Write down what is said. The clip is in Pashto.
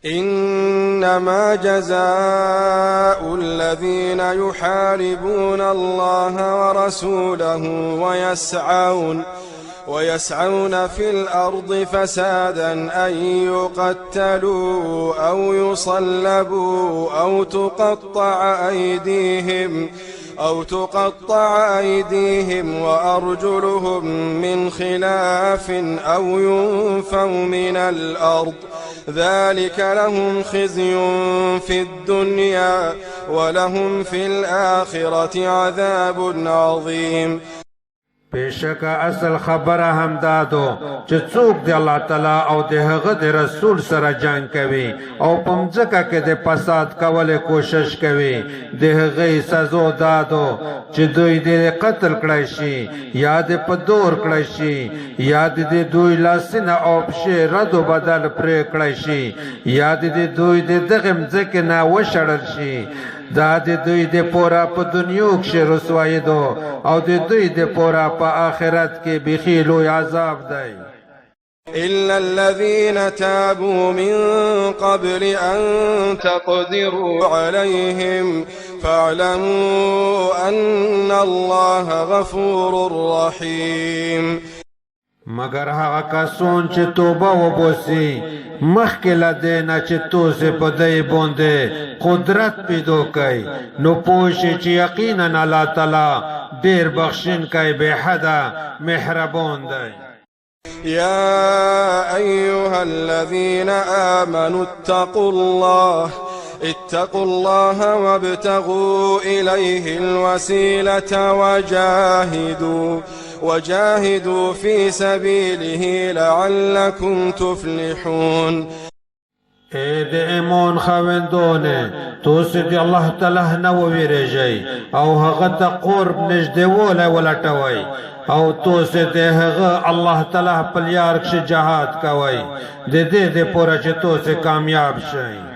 إنما جزاء الذين يحاربون الله ورسوله ويسعون في الأرض فسادا أن يقتلوا أو يصلبوا أو تقطع أيديهم وأرجلهم من خلاف أو ينفوا من الأرض ذلك لهم خزي في الدنيا ولهم في الآخرة عذاب عظيم. بیشک اصل خبره هم دادو چې څوک دی الله تعالی او د هغه د رسول سره جنگ کوي او په مځکه کې د فساد کولو کوشش کوي د هغې سزا دادو چې دوی د قتل کړی شي یا د په دور کړی شي یا د دوی لاسونه او پښې رد و بدل پرې کړی شي یا د دوی د دغه مځکې نه وشړل شي دا د دوی د پورا په دنیا کې رسوایی دو او د دوی د پورا په آخرت کې بیخي لوی عذاب دی. إلا الذين تابوا من قبل أن تقدروا عليهم فاعلموا أن الله غفور رحيم. مگر هغه کسان چې توبه وباسي مخکې له دې نه چې تاسې په دی باندې قدرت پیدا کوي نو پوه شئ چې یقینا الله تعالی ډېر بخښونکی بې حده مهربان دی. يا أيها الذين آمنوا اتقوا الله وابتغوا إليه الوسيلة وجاهدوا في سبيله لعلكم تفلحون. اے د ایمان خاوندانه تاسو د الله تعالی نه وویریږئ او هغه ته قرب نږدېوالی ولټوئ او تاسو د هغه الله تعالی په لار کې جهاد کوئ د دې دپاره چې تاسو کامیاب شئ.